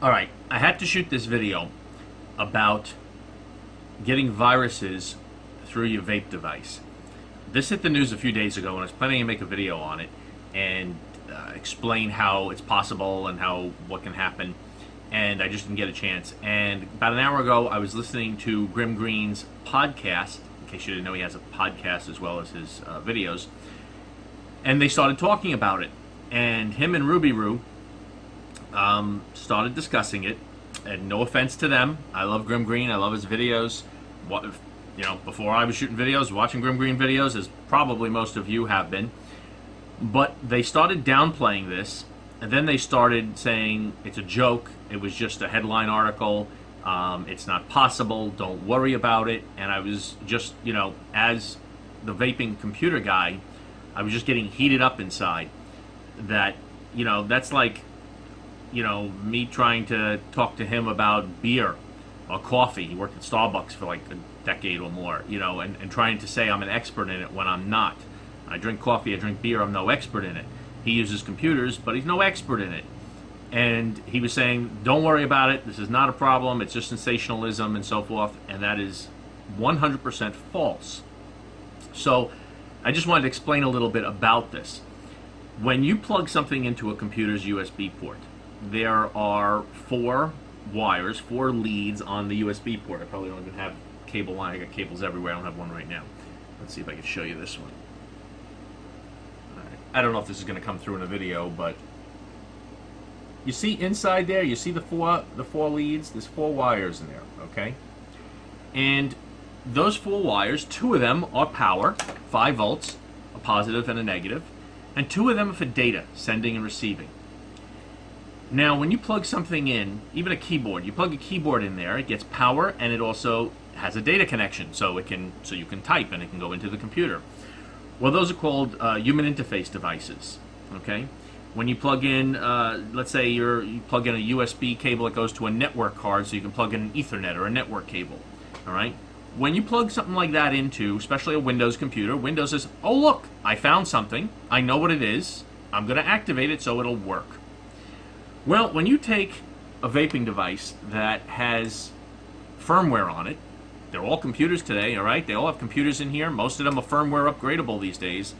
Alright, I had to shoot this video about getting viruses through your vape device. This hit the news a few days ago, and I was planning to make a video on it and explain how it's possible and what can happen, and I just didn't get a chance. And about an hour ago, I was listening to Grimm Green's podcast. In case you didn't know, he has a podcast as well as his videos, and they started talking about it. And him and Ruby Roo started discussing it, and no offense to them, I love Grimm Green, I love his videos. Before I was shooting videos, watching Grimm Green videos, as probably most of you have been. But they started downplaying this, and then they started saying it's a joke, it was just a headline article, it's not possible, don't worry about it. And I was just, as the vaping computer guy, I was just getting heated up inside. That, that's like, me trying to talk to him about beer or coffee. He worked at Starbucks for like a decade or more, and trying to say I'm an expert in it when I'm not. I drink coffee, I drink beer, I'm no expert in it. He uses computers, but he's no expert in it. And he was saying, don't worry about it, this is not a problem, it's just sensationalism and so forth, and that is 100% false. So I just wanted to explain a little bit about this. When you plug something into a computer's USB port, there are four leads on the USB port. I probably don't even have cable line. I got cables everywhere. I don't have one right now. Let's see if I can show you this one. All right. I don't know if this is going to come through in a video, but you see inside there, you see the four leads? There's four wires in there, okay? And those four wires, two of them are power, 5 volts, a positive and a negative, and two of them are for data, sending and receiving. Now, when you plug something in, even a keyboard, you plug a keyboard in there, it gets power, and it also has a data connection, so you can type and it can go into the computer. Well, those are called human interface devices. Okay, when you plug in, let's say you plug in a USB cable that goes to a network card, so you can plug in an Ethernet or a network cable. All right. When you plug something like that into, especially a Windows computer, Windows says, "Oh look, I found something. I know what it is. I'm going to activate it so it'll work." Well, when you take a vaping device that has firmware on it, they're all computers today, all right? They all have computers in here. Most of them are firmware upgradable these days.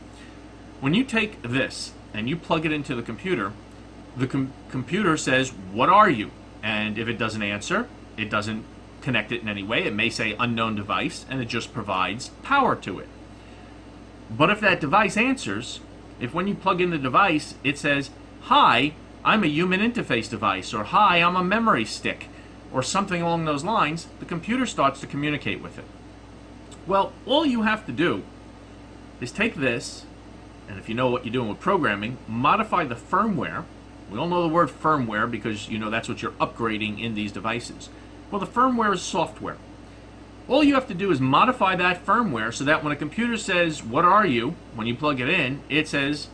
When you take this and you plug it into the computer computer says, "What are you?" And if it doesn't answer, it doesn't connect it in any way. It may say unknown device, and it just provides power to it. But if that device answers, if when you plug in the device, it says, "Hi, I'm a human interface device," or "Hi, I'm a memory stick," or something along those lines, the computer starts to communicate with it. Well, all you have to do is take this, and if you know what you're doing with programming, modify the firmware. We all know the word firmware because that's what you're upgrading in these devices. Well, the firmware is software. All you have to do is modify that firmware so that when a computer says, "What are you?" when you plug it in, it says,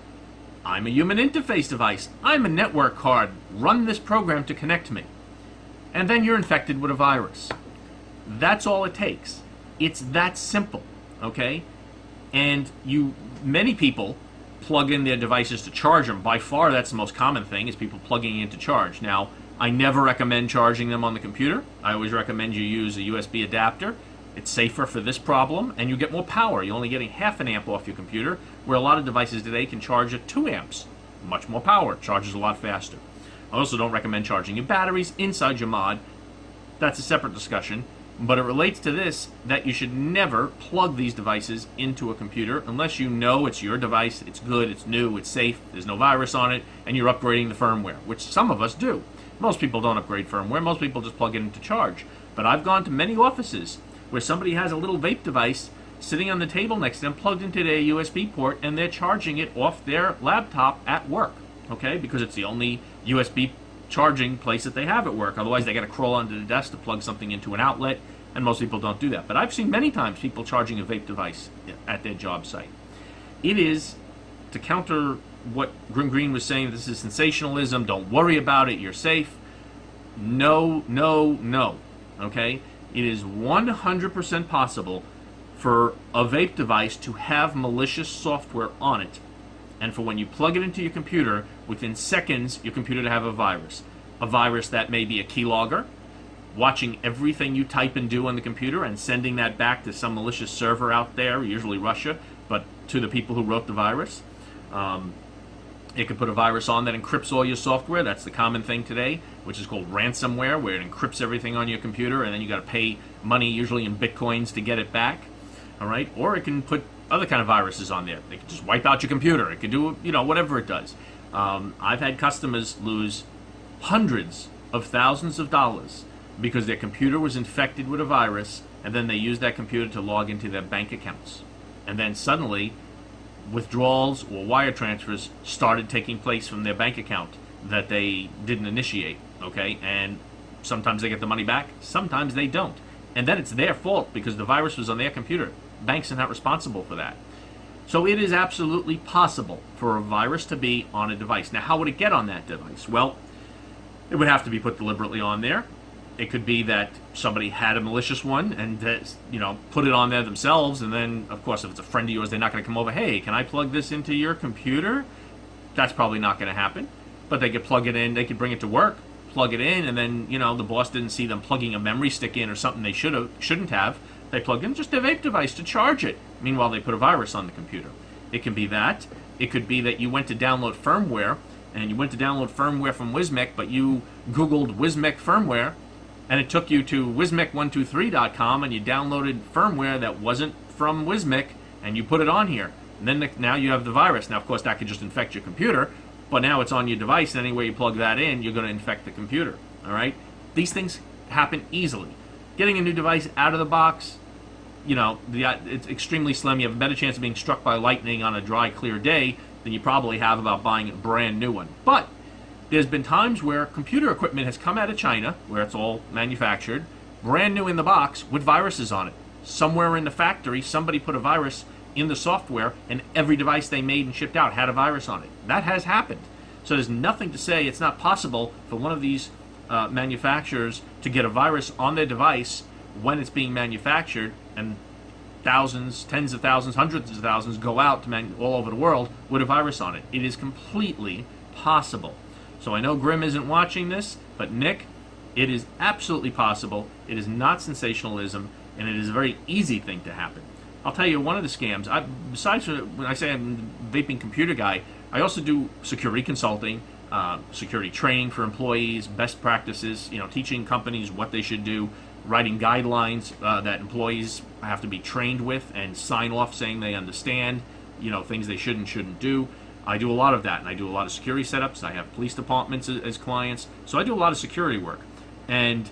"I'm a human interface device. I'm a network card. Run this program to connect me." And then you're infected with a virus. That's all it takes. It's that simple, okay? And many people plug in their devices to charge them. By far, that's the most common thing, is people plugging in to charge. Now, I never recommend charging them on the computer. I always recommend you use a USB adapter. It's safer for this problem, and you get more power. You're only getting half an amp off your computer, where a lot of devices today can charge at 2 amps. Much more power. Charges a lot faster. I also don't recommend charging your batteries inside your mod. That's a separate discussion. But it relates to this, that you should never plug these devices into a computer unless you know it's your device, it's good, it's new, it's safe, there's no virus on it, and you're upgrading the firmware, which some of us do. Most people don't upgrade firmware. Most people just plug it into charge. But I've gone to many offices where somebody has a little vape device sitting on the table next to them, plugged into their USB port, and they're charging it off their laptop at work, okay? Because it's the only USB charging place that they have at work. Otherwise, they got to crawl under the desk to plug something into an outlet, and most people don't do that. But I've seen many times people charging a vape device at their job site. It is, to counter what Grimm Green was saying, this is sensationalism, don't worry about it, you're safe. No, no, no, okay? It is 100% possible for a vape device to have malicious software on it, and for when you plug it into your computer, within seconds, your computer to have a virus. a virus that may be a keylogger, watching everything you type and do on the computer and sending that back to some malicious server out there, usually Russia, but to the people who wrote the virus. It could put a virus on that encrypts all your software. That's the common thing today, which is called ransomware, where it encrypts everything on your computer, and then you got to pay money, usually in bitcoins, to get it back. All right, or it can put other kind of viruses on there. It can just wipe out your computer. It can do, whatever it does. I've had customers lose hundreds of thousands of dollars because their computer was infected with a virus, and then they used that computer to log into their bank accounts, and then suddenly withdrawals or wire transfers started taking place from their bank account that they didn't initiate, okay? And sometimes they get the money back, sometimes they don't. And then it's their fault because the virus was on their computer. Banks are not responsible for that. So it is absolutely possible for a virus to be on a device. Now, how would it get on that device? Well, it would have to be put deliberately on there. It could be that somebody had a malicious one and put it on there themselves, and then, of course, if it's a friend of yours, they're not going to come over, hey, can I plug this into your computer? That's probably not going to happen. But they could plug it in, they could bring it to work, plug it in, and then, the boss didn't see them plugging a memory stick in or something they shouldn't have. They plugged in just a vape device to charge it. Meanwhile, they put a virus on the computer. It can be that. It could be that you went to download firmware, and you went to download firmware from Wismec, but you Googled Wismec firmware, and it took you to wismec123.com, and you downloaded firmware that wasn't from Wismec, and you put it on here. And then now you have the virus. Now, of course, that could just infect your computer, but now it's on your device, and anywhere you plug that in, you're going to infect the computer. All right? These things happen easily. Getting a new device out of the box, it's extremely slim. You have a better chance of being struck by lightning on a dry, clear day than you probably have about buying a brand new one. But there's been times where computer equipment has come out of China, where it's all manufactured, brand new in the box, with viruses on it. Somewhere in the factory, somebody put a virus in the software, and every device they made and shipped out had a virus on it. That has happened. So there's nothing to say it's not possible for one of these manufacturers to get a virus on their device when it's being manufactured, and thousands, tens of thousands, hundreds of thousands go out to all over the world with a virus on it. It is completely possible. So I know Grimm isn't watching this, but Nick, it is absolutely possible. It is not sensationalism, and it is a very easy thing to happen. I'll tell you one of the scams. Besides when I say I'm a vaping computer guy, I also do security consulting, security training for employees, best practices, teaching companies what they should do, writing guidelines that employees have to be trained with and sign off saying they understand, things they should and shouldn't do. I do a lot of that, and I do a lot of security setups. I have police departments as clients, so I do a lot of security work. And,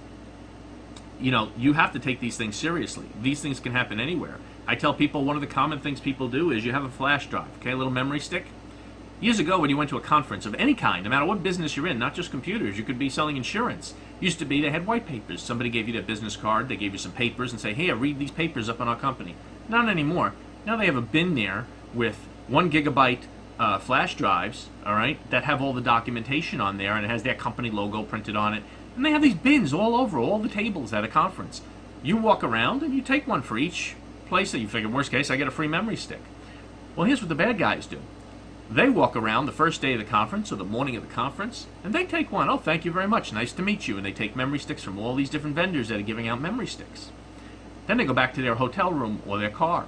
you have to take these things seriously. These things can happen anywhere. I tell people one of the common things people do is you have a flash drive, okay, a little memory stick. Years ago, when you went to a conference of any kind, no matter what business you're in, not just computers, you could be selling insurance. Used to be they had white papers. Somebody gave you their business card, they gave you some papers and say, hey, read these papers up on our company. Not anymore. Now they have a bin there with 1 gigabyte flash drives, all right, that have all the documentation on there, and it has their company logo printed on it. And they have these bins all over all the tables at a conference. You walk around and you take one for each place that you figure, worst case, I get a free memory stick. Well, here's what the bad guys do. They walk around the first day of the conference or the morning of the conference, and they take one. Oh, thank you very much. Nice to meet you. And they take memory sticks from all these different vendors that are giving out memory sticks. Then they go back to their hotel room or their car,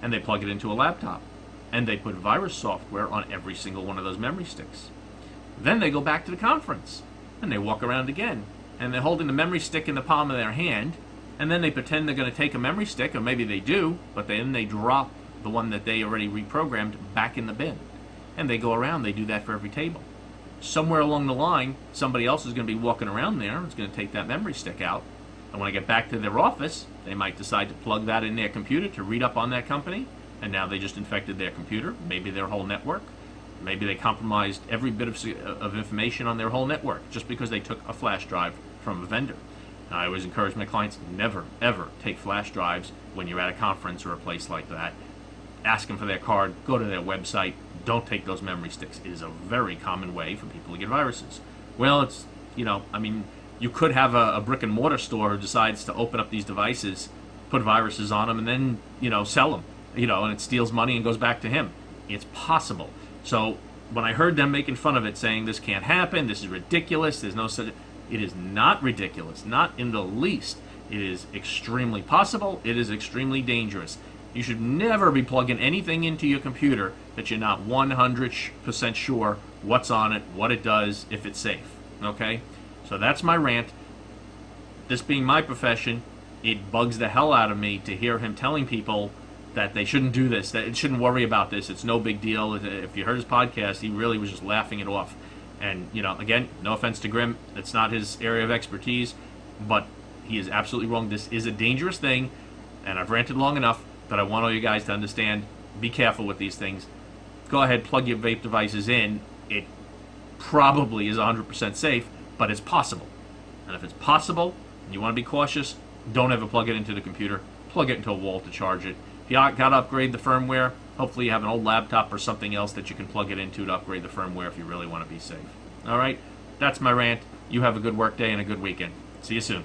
and they plug it into a laptop, and they put virus software on every single one of those memory sticks. Then they go back to the conference, and they walk around again, and they're holding the memory stick in the palm of their hand, and then they pretend they're going to take a memory stick, or maybe they do, but then they drop the one that they already reprogrammed back in the bin. And they go around, they do that for every table. Somewhere along the line, somebody else is going to be walking around there, and is going to take that memory stick out, and when I get back to their office, they might decide to plug that in their computer to read up on that company, and now they just infected their computer, maybe their whole network. Maybe they compromised every bit of information on their whole network just because they took a flash drive from a vendor. Now, I always encourage my clients, never, ever take flash drives when you're at a conference or a place like that. Ask them for their card, go to their website, don't take those memory sticks. It is a very common way for people to get viruses. Well, it's, you could have a brick and mortar store who decides to open up these devices, put viruses on them, and then, sell them, and it steals money and goes back to him. It's possible. So when I heard them making fun of it, saying this can't happen, this is ridiculous, there's no such, it is not ridiculous, not in the least. It is extremely possible. It is extremely dangerous. You should never be plugging anything into your computer that you're not 100% sure what's on it, what it does, if it's safe. Okay? So that's my rant. This being my profession, it bugs the hell out of me to hear him telling people that they shouldn't do this, that it shouldn't worry about this, it's no big deal. If you heard his podcast, he really was just laughing it off. And, again, no offense to Grimm, it's not his area of expertise, but he is absolutely wrong. This is a dangerous thing, and I've ranted long enough, but I want all you guys to understand, be careful with these things. Go ahead, plug your vape devices in. It probably is 100% safe, but it's possible. And if it's possible, and you want to be cautious, don't ever plug it into the computer. Plug it into a wall to charge it. If you got to upgrade the firmware, hopefully you have an old laptop or something else that you can plug it into to upgrade the firmware if you really want to be safe. All right? That's my rant. You have a good work day and a good weekend. See you soon.